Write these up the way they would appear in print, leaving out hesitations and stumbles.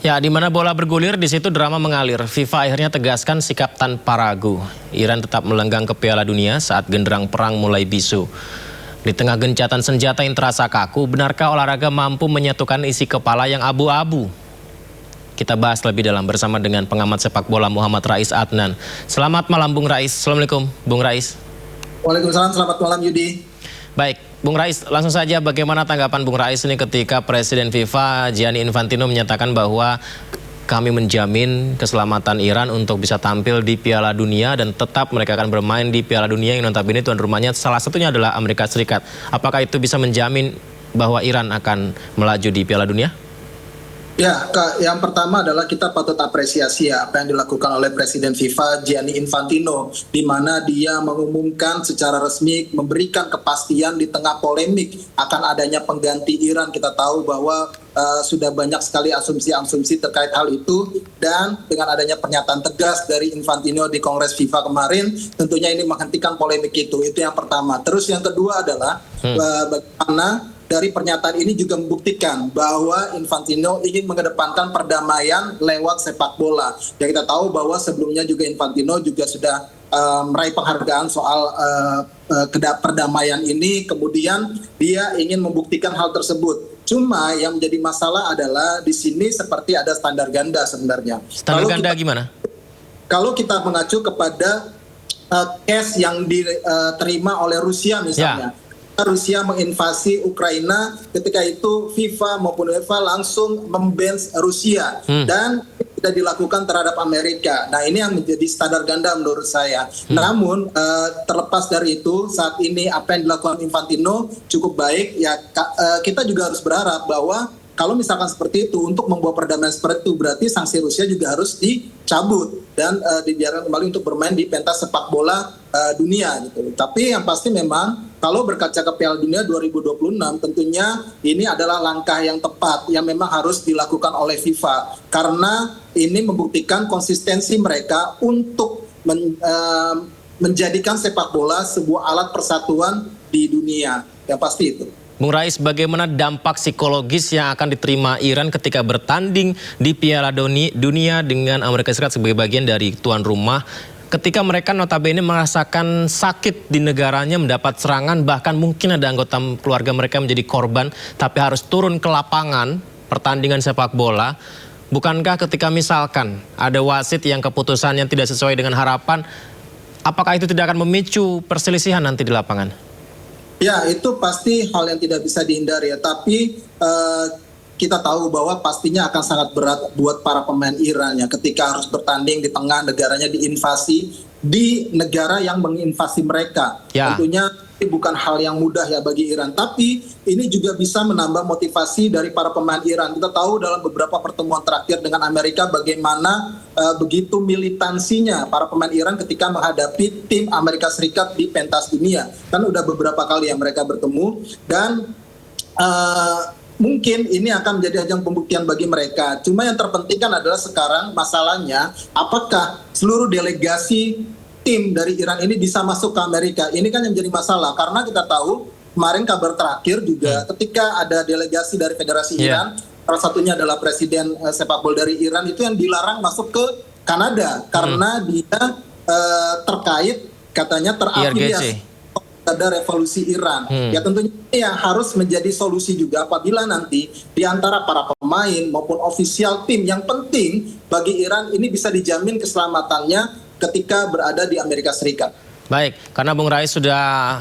Ya, di mana bola bergulir, di situ drama mengalir. FIFA akhirnya tegaskan sikap tanpa ragu. Iran tetap melenggang ke Piala Dunia saat genderang perang mulai bisu. Di tengah gencatan senjata yang terasa kaku, benarkah olahraga mampu menyatukan isi kepala yang abu-abu? Kita bahas lebih dalam bersama dengan pengamat sepak bola Muhammad Rais Adnan. Selamat malam Bung Rais. Assalamualaikum Bung Rais. Waalaikumsalam, selamat malam Yudi. Baik, Bung Rais, langsung saja bagaimana tanggapan Bung Rais ini ketika Presiden FIFA Gianni Infantino menyatakan bahwa kami menjamin keselamatan Iran untuk bisa tampil di Piala Dunia dan tetap mereka akan bermain di Piala Dunia yang notabene tuan rumahnya salah satunya adalah Amerika Serikat. Apakah itu bisa menjamin bahwa Iran akan melaju di Piala Dunia? Ya, yang pertama adalah kita patut apresiasi ya apa yang dilakukan oleh Presiden FIFA Gianni Infantino, di mana dia mengumumkan secara resmi memberikan kepastian di tengah polemik akan adanya pengganti Iran. Kita tahu bahwa sudah banyak sekali asumsi-asumsi terkait hal itu, dan dengan adanya pernyataan tegas dari Infantino di Kongres FIFA kemarin, tentunya ini menghentikan polemik itu yang pertama. Terus yang kedua adalah bagaimana dari pernyataan ini juga membuktikan bahwa Infantino ingin mengedepankan perdamaian lewat sepak bola. Ya, kita tahu bahwa sebelumnya juga Infantino juga sudah meraih penghargaan soal perdamaian ini, kemudian dia ingin membuktikan hal tersebut. Cuma yang menjadi masalah adalah di sini seperti ada standar ganda sebenarnya. Standar ganda gimana? Kalau kita mengacu kepada case yang diterima oleh Rusia misalnya. Ya. Rusia menginvasi Ukraina, ketika itu FIFA maupun UEFA langsung memban Rusia dan tidak dilakukan terhadap Amerika. Nah, ini yang menjadi standar ganda menurut saya. Namun terlepas dari itu, saat ini apa yang dilakukan Infantino cukup baik. Ya, kita juga harus berharap bahwa kalau misalkan seperti itu, untuk membawa perdamaian seperti itu, berarti sanksi Rusia juga harus dicabut dan dibiarkan kembali untuk bermain di pentas sepak bola dunia gitu. Tapi yang pasti memang kalau berkaca ke Piala Dunia 2026, tentunya ini adalah langkah yang tepat yang memang harus dilakukan oleh FIFA, karena ini membuktikan konsistensi mereka untuk menjadikan sepak bola sebuah alat persatuan di dunia. Yang pasti itu. Bung Rais, bagaimana dampak psikologis yang akan diterima Iran ketika bertanding di Piala Dunia dengan Amerika Serikat sebagai bagian dari tuan rumah, ketika mereka notabene merasakan sakit di negaranya, mendapat serangan, bahkan mungkin ada anggota keluarga mereka menjadi korban, tapi harus turun ke lapangan pertandingan sepak bola. Bukankah ketika misalkan ada wasit yang keputusannya tidak sesuai dengan harapan, apakah itu tidak akan memicu perselisihan nanti di lapangan? Ya, itu pasti hal yang tidak bisa dihindari ya. Tapi kita tahu bahwa pastinya akan sangat berat buat para pemain Iran ya, ketika harus bertanding di tengah negaranya diinvasi, di negara yang menginvasi mereka. Ya. Tentunya ini bukan hal yang mudah ya bagi Iran. Tapi ini juga bisa menambah motivasi dari para pemain Iran. Kita tahu dalam beberapa pertemuan terakhir dengan Amerika bagaimana begitu militansinya para pemain Iran ketika menghadapi tim Amerika Serikat di pentas dunia. Kan udah beberapa kali yang mereka bertemu, dan mungkin ini akan menjadi ajang pembuktian bagi mereka. Cuma yang terpenting kan adalah sekarang masalahnya, apakah seluruh delegasi tim dari Iran ini bisa masuk ke Amerika? Ini kan yang menjadi masalah, karena kita tahu kemarin kabar terakhir juga ketika ada delegasi dari Federasi Iran, salah satunya adalah Presiden sepak bola dari Iran, itu yang dilarang masuk ke Kanada karena dia terkait katanya terafiliasi ada revolusi Iran. Ya, tentunya ini yang harus menjadi solusi juga apabila nanti di antara para pemain maupun ofisial tim, yang penting bagi Iran ini bisa dijamin keselamatannya ketika berada di Amerika Serikat. Baik, karena Bung Rais sudah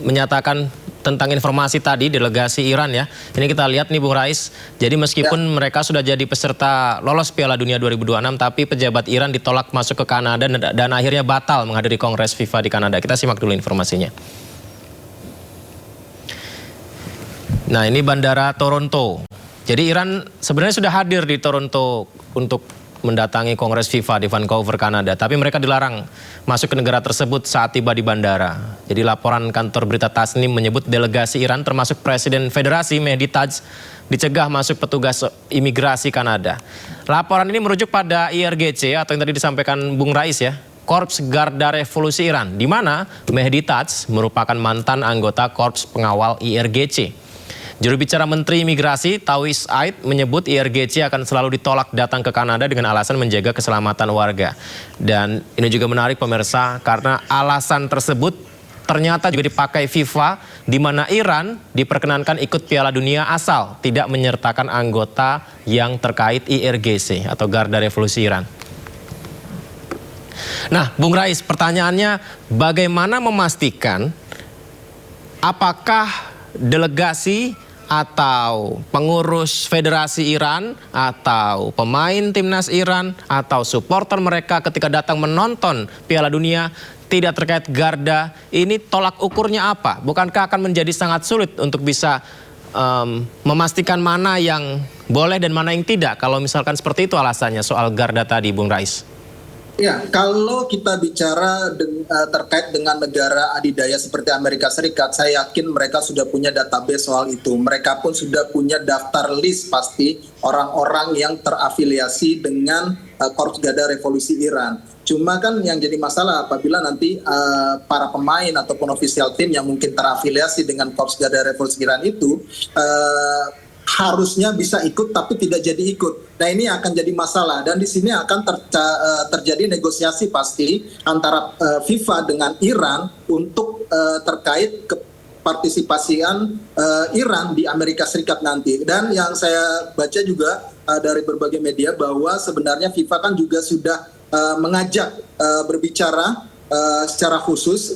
menyatakan tentang informasi tadi delegasi Iran ya. Ini kita lihat nih Bung Rais. Jadi meskipun mereka sudah jadi peserta lolos Piala Dunia 2026, tapi pejabat Iran ditolak masuk ke Kanada dan akhirnya batal menghadiri Kongres FIFA di Kanada. Kita simak dulu informasinya. Nah, ini Bandara Toronto. Jadi Iran sebenarnya sudah hadir di Toronto untuk mendatangi Kongres FIFA di Vancouver, Kanada. Tapi mereka dilarang masuk ke negara tersebut saat tiba di bandara. Jadi laporan kantor berita Tasnim menyebut delegasi Iran termasuk Presiden Federasi Mehdi Taj dicegah masuk petugas imigrasi Kanada. Laporan ini merujuk pada IRGC atau yang tadi disampaikan Bung Rais ya, Korps Garda Revolusi Iran, di mana Mehdi Taj merupakan mantan anggota Korps Pengawal IRGC. Juru bicara Menteri Imigrasi Tauhid Aid menyebut IRGC akan selalu ditolak datang ke Kanada dengan alasan menjaga keselamatan warga. Dan ini juga menarik pemirsa karena alasan tersebut ternyata juga dipakai FIFA, di mana Iran diperkenankan ikut Piala Dunia asal tidak menyertakan anggota yang terkait IRGC atau Garda Revolusi Iran. Nah, Bung Rais, pertanyaannya bagaimana memastikan apakah delegasi atau pengurus Federasi Iran atau pemain timnas Iran atau supporter mereka ketika datang menonton Piala Dunia tidak terkait Garda, ini tolak ukurnya apa? Bukankah akan menjadi sangat sulit untuk bisa memastikan mana yang boleh dan mana yang tidak kalau misalkan seperti itu alasannya soal Garda tadi, Bung Rais? Ya, kalau kita bicara terkait dengan negara adidaya seperti Amerika Serikat, saya yakin mereka sudah punya database soal itu. Mereka pun sudah punya daftar list pasti orang-orang yang terafiliasi dengan Korps Garda Revolusi Iran. Cuma kan yang jadi masalah apabila nanti para pemain ataupun official tim yang mungkin terafiliasi dengan Korps Garda Revolusi Iran itu harusnya bisa ikut tapi tidak jadi ikut. Nah, ini akan jadi masalah dan di sini akan terjadi negosiasi pasti antara FIFA dengan Iran untuk terkait kepartisipasian Iran di Amerika Serikat nanti. Dan yang saya baca juga dari berbagai media bahwa sebenarnya FIFA kan juga sudah mengajak berbicara secara khusus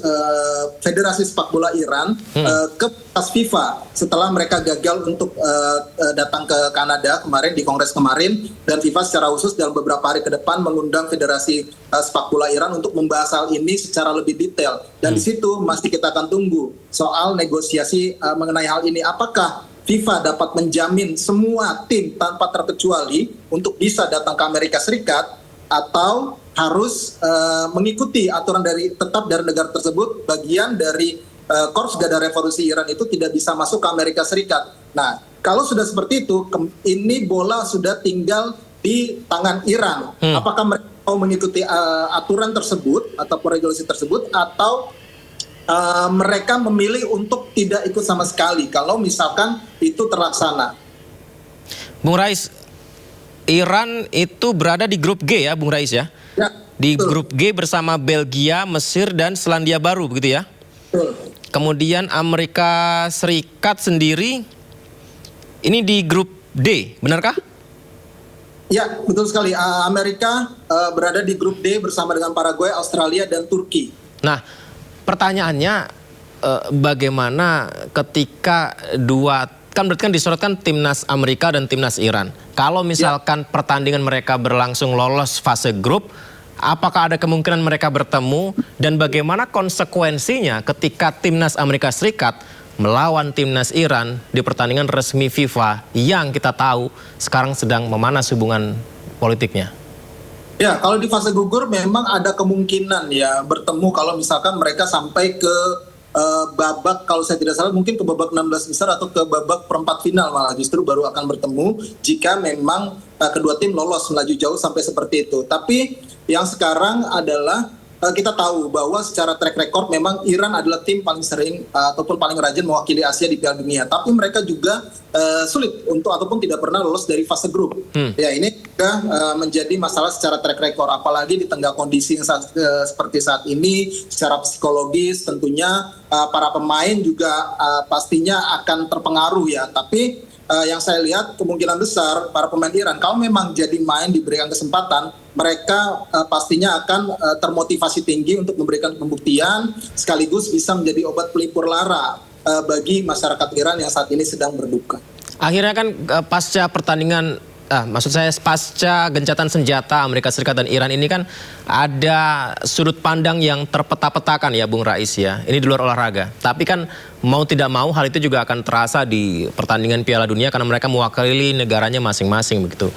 Federasi Sepak Bola Iran ke FIFA setelah mereka gagal untuk datang ke Kanada kemarin di Kongres kemarin, dan FIFA secara khusus dalam beberapa hari ke depan mengundang Federasi Sepak Bola Iran untuk membahas hal ini secara lebih detail. Dan di situ masih kita akan tunggu soal negosiasi mengenai hal ini. Apakah FIFA dapat menjamin semua tim tanpa terkecuali untuk bisa datang ke Amerika Serikat, atau harus mengikuti aturan tetap dari negara tersebut, bagian dari Korps Garda Revolusi Iran itu tidak bisa masuk ke Amerika Serikat. Nah, kalau sudah seperti itu, ini bola sudah tinggal di tangan Iran. Apakah mereka mau mengikuti aturan tersebut ataupun regulasi tersebut, atau mereka memilih untuk tidak ikut sama sekali kalau misalkan itu terlaksana. Bung Rais, Iran itu berada di grup G ya, Bung Rais ya? Ya, di grup G bersama Belgia, Mesir, dan Selandia Baru, begitu ya? Betul. Kemudian Amerika Serikat sendiri ini di grup D, benarkah? Ya, betul sekali. Amerika berada di grup D bersama dengan Paraguay, Australia, dan Turki. Nah, pertanyaannya bagaimana ketika kan berarti kan disorotkan timnas Amerika dan timnas Iran. Kalau misalkan pertandingan mereka berlangsung lolos fase grup, apakah ada kemungkinan mereka bertemu, dan bagaimana konsekuensinya ketika timnas Amerika Serikat melawan timnas Iran di pertandingan resmi FIFA yang kita tahu sekarang sedang memanas hubungan politiknya? Ya, kalau di fase gugur memang ada kemungkinan ya bertemu kalau misalkan mereka sampai ke babak, kalau saya tidak salah mungkin ke babak 16 besar atau ke babak perempat final, malah justru baru akan bertemu jika memang kedua tim lolos melaju jauh sampai seperti itu. Tapi yang sekarang adalah kita tahu bahwa secara track record memang Iran adalah tim paling sering ataupun paling rajin mewakili Asia di Piala Dunia. Tapi mereka juga sulit untuk ataupun tidak pernah lolos dari fase grup. Ya, ini juga menjadi masalah secara track record. Apalagi di tengah kondisi yang seperti saat ini, secara psikologis tentunya para pemain juga pastinya akan terpengaruh ya. Tapi yang saya lihat kemungkinan besar para pemain Iran kalau memang jadi main diberikan kesempatan, mereka pastinya akan termotivasi tinggi untuk memberikan pembuktian sekaligus bisa menjadi obat pelipur lara bagi masyarakat Iran yang saat ini sedang berduka. Akhirnya kan pasca pertandingan, maksud saya pasca gencatan senjata Amerika Serikat dan Iran ini kan ada sudut pandang yang terpeta-petakan ya Bung Rais ya. Ini di luar olahraga. Tapi kan mau tidak mau hal itu juga akan terasa di pertandingan Piala Dunia karena mereka mewakili negaranya masing-masing begitu.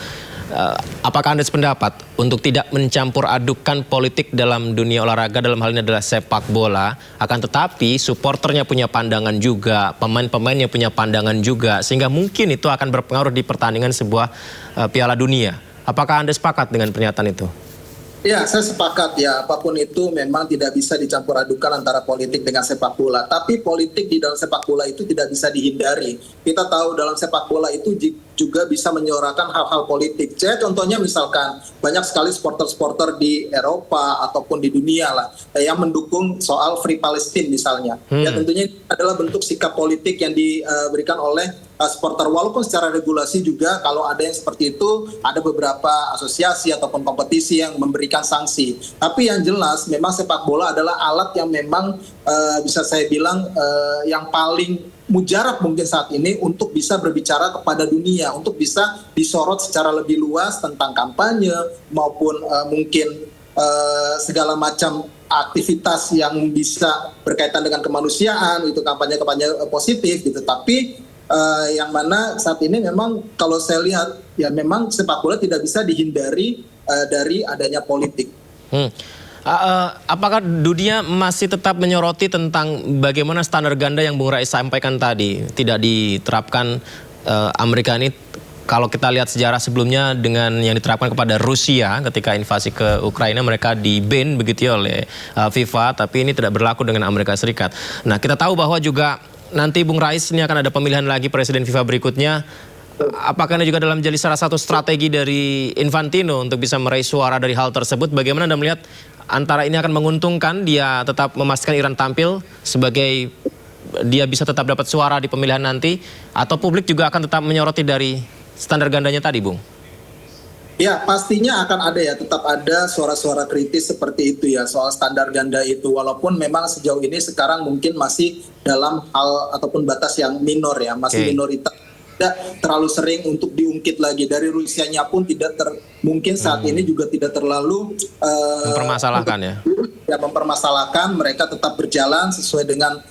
Apakah Anda sependapat untuk tidak mencampur adukan politik dalam dunia olahraga, dalam hal ini adalah sepak bola, akan tetapi supporternya punya pandangan juga, pemain-pemainnya punya pandangan juga, sehingga mungkin itu akan berpengaruh di pertandingan sebuah Piala Dunia. Apakah Anda sepakat dengan pernyataan itu? Ya, saya sepakat ya, apapun itu memang tidak bisa dicampur adukan antara politik dengan sepak bola. Tapi politik di dalam sepak bola itu tidak bisa dihindari. Kita tahu dalam sepak bola itu juga bisa menyuarakan hal-hal politik. Saya contohnya misalkan banyak sekali supporter-supporter di Eropa ataupun di dunia lah yang mendukung soal Free Palestine misalnya. Ya tentunya ini adalah bentuk sikap politik yang diberikan oleh supporter, walaupun secara regulasi juga kalau ada yang seperti itu ada beberapa asosiasi ataupun kompetisi yang memberikan sanksi. Tapi yang jelas memang sepak bola adalah alat yang memang bisa saya bilang yang paling mujarab mungkin saat ini untuk bisa berbicara kepada dunia, untuk bisa disorot secara lebih luas tentang kampanye maupun mungkin segala macam aktivitas yang bisa berkaitan dengan kemanusiaan, itu kampanye-kampanye positif gitu. Tapi yang mana saat ini memang kalau saya lihat ya memang sepak bola tidak bisa dihindari dari adanya politik. Apakah dunia masih tetap menyoroti tentang bagaimana standar ganda yang Bung Rais sampaikan tadi tidak diterapkan Amerika ini? Kalau kita lihat sejarah sebelumnya dengan yang diterapkan kepada Rusia ketika invasi ke Ukraina, mereka di-ban begitu ya oleh FIFA, tapi ini tidak berlaku dengan Amerika Serikat. Nah, kita tahu bahwa juga nanti Bung Rais ini akan ada pemilihan lagi presiden FIFA berikutnya. Apakah ini juga dalam jadi salah satu strategi dari Infantino untuk bisa meraih suara dari hal tersebut? Bagaimana Anda melihat antara ini akan menguntungkan dia tetap memastikan Iran tampil sebagai dia bisa tetap dapat suara di pemilihan nanti, atau publik juga akan tetap menyoroti dari standar gandanya tadi, Bung? Ya, pastinya akan ada ya, tetap ada suara-suara kritis seperti itu ya, soal standar ganda itu. Walaupun memang sejauh ini sekarang mungkin masih dalam hal ataupun batas yang minor ya, masih minoritas. Tidak terlalu sering untuk diungkit lagi. Dari Rusianya pun tidak mungkin saat ini juga tidak terlalu mempermasalahkan ya, mempermasalahkan. Mereka tetap berjalan sesuai dengan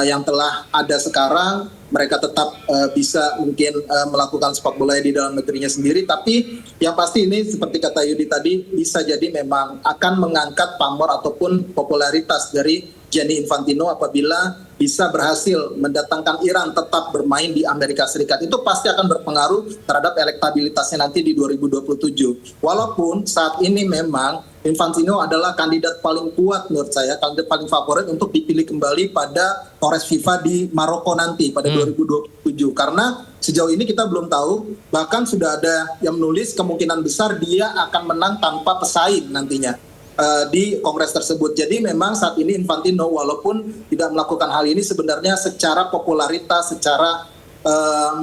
yang telah ada sekarang. Mereka tetap bisa mungkin melakukan sepak bola di dalam negerinya sendiri. Tapi yang pasti ini seperti kata Yudi tadi, bisa jadi memang akan mengangkat pamor ataupun popularitas dari Gianni Infantino apabila bisa berhasil mendatangkan Iran tetap bermain di Amerika Serikat. Itu pasti akan berpengaruh terhadap elektabilitasnya nanti di 2027. Walaupun saat ini memang Infantino adalah kandidat paling kuat menurut saya, kandidat paling favorit untuk dipilih kembali pada Kongres FIFA di Maroko nanti pada 2027. Karena sejauh ini kita belum tahu, bahkan sudah ada yang menulis kemungkinan besar dia akan menang tanpa pesaing nantinya di kongres tersebut. Jadi memang saat ini Infantino walaupun tidak melakukan hal ini, sebenarnya secara popularitas, secara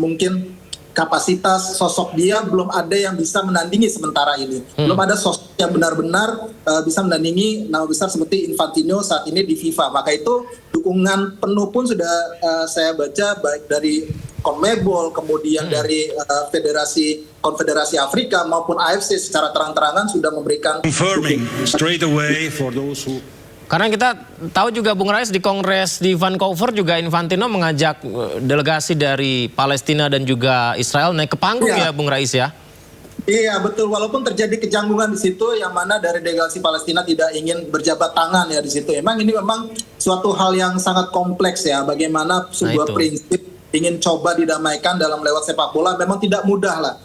mungkin kapasitas sosok dia belum ada yang bisa menandingi sementara ini. Belum ada sosok yang benar-benar bisa menandingi nama besar seperti Infantino saat ini di FIFA. Maka itu dukungan penuh pun sudah saya baca baik dari CONMEBOL, kemudian dari Konfederasi Afrika maupun AFC secara terang-terangan sudah memberikan straight away for those who. Karena kita tahu juga Bung Rais di Kongres di Vancouver juga Infantino mengajak delegasi dari Palestina dan juga Israel naik ke panggung ya Bung Rais ya. Iya betul, walaupun terjadi kecanggungan di situ yang mana dari delegasi Palestina tidak ingin berjabat tangan ya di situ. Emang ini memang suatu hal yang sangat kompleks ya, bagaimana sebuah prinsip ingin coba didamaikan dalam lewat sepak bola memang tidak mudah lah.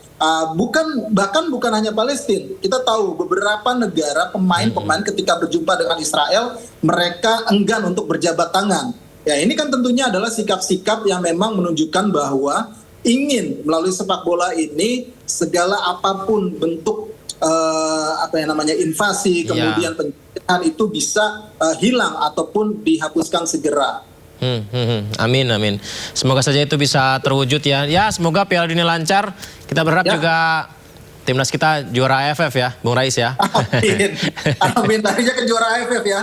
Bahkan bukan hanya Palestina. Kita tahu beberapa negara pemain-pemain ketika berjumpa dengan Israel mereka enggan untuk berjabat tangan. Ya ini kan tentunya adalah sikap-sikap yang memang menunjukkan bahwa ingin melalui sepak bola ini segala apapun bentuk invasi kemudian penjajahan itu bisa hilang ataupun dihapuskan segera. Amin, amin. Semoga saja itu bisa terwujud ya. Ya, semoga Piala Dunia lancar. Kita berharap juga timnas kita juara AFF ya, Bung Rais ya. Amin. Amin. Tadinya ke juara AFF ya.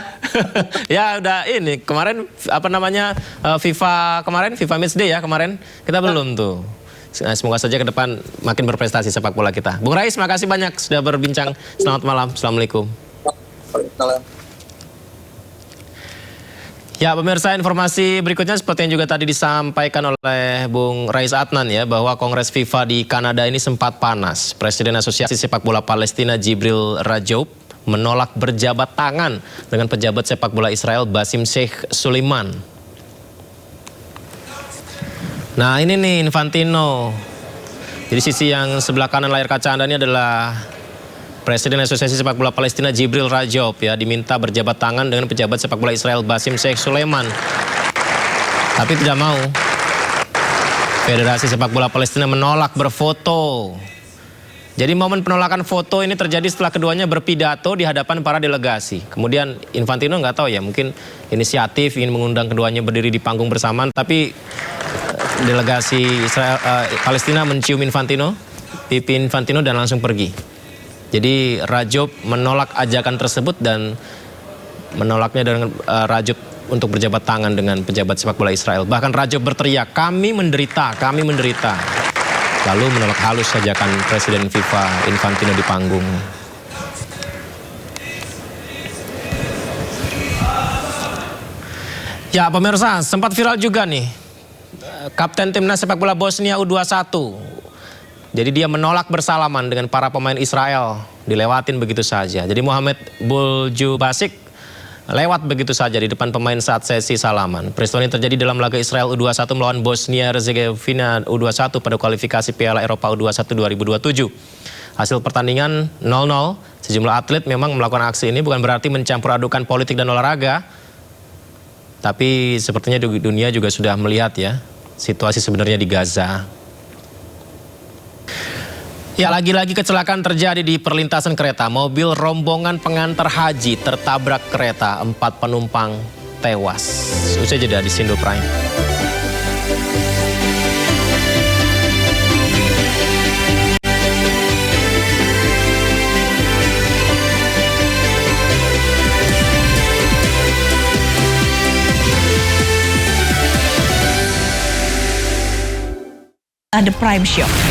Ya udah ini kemarin FIFA Matchday ya kemarin kita belum tuh. Nah, semoga saja ke depan makin berprestasi sepak bola kita. Bung Rais, makasih banyak sudah berbincang. Selamat malam. Assalamualaikum. Ya pemirsa, informasi berikutnya seperti yang juga tadi disampaikan oleh Bung Rais Adnan ya, bahwa Kongres FIFA di Kanada ini sempat panas. Presiden Asosiasi Sepak Bola Palestina Jibril Rajoub menolak berjabat tangan dengan pejabat sepak bola Israel Basim Sheikh Suleiman. Nah ini nih Infantino. Jadi sisi yang sebelah kanan layar kaca Anda ini adalah Presiden Asosiasi Sepak Bola Palestina Jibril Rajob ya diminta berjabat tangan dengan pejabat sepak bola Israel Basim Sheikh Sulaiman. Tapi tidak mau. Federasi Sepak Bola Palestina menolak berfoto. Jadi momen penolakan foto ini terjadi setelah keduanya berpidato di hadapan para delegasi. Kemudian Infantino nggak tahu ya, mungkin inisiatif ingin mengundang keduanya berdiri di panggung bersamaan, tapi delegasi Israel, Palestina mencium Infantino, pipi Infantino dan langsung pergi. Jadi Rajob menolak ajakan tersebut dan menolaknya dengan Rajob untuk berjabat tangan dengan pejabat sepak bola Israel. Bahkan Rajob berteriak, kami menderita, kami menderita. Lalu menolak halus ajakan Presiden FIFA Infantino di panggung. Ya pemirsa, sempat viral juga nih. Kapten Timnas Sepak Bola Bosnia U21. Jadi dia menolak bersalaman dengan para pemain Israel. Dilewatin begitu saja. Jadi Mohamed Buljubasic lewat begitu saja di depan pemain saat sesi salaman. Peristiwa ini terjadi dalam laga Israel U21 melawan Bosnia Herzegovina U21 pada kualifikasi Piala Eropa U21 2027. Hasil pertandingan 0-0. Sejumlah atlet memang melakukan aksi ini bukan berarti mencampur adukan politik dan olahraga. Tapi sepertinya dunia juga sudah melihat ya situasi sebenarnya di Gaza. Ya, lagi-lagi kecelakaan terjadi di perlintasan kereta. Mobil rombongan pengantar haji tertabrak kereta, 4 penumpang tewas. Usai jeda di Sindo Prime. The Prime Show.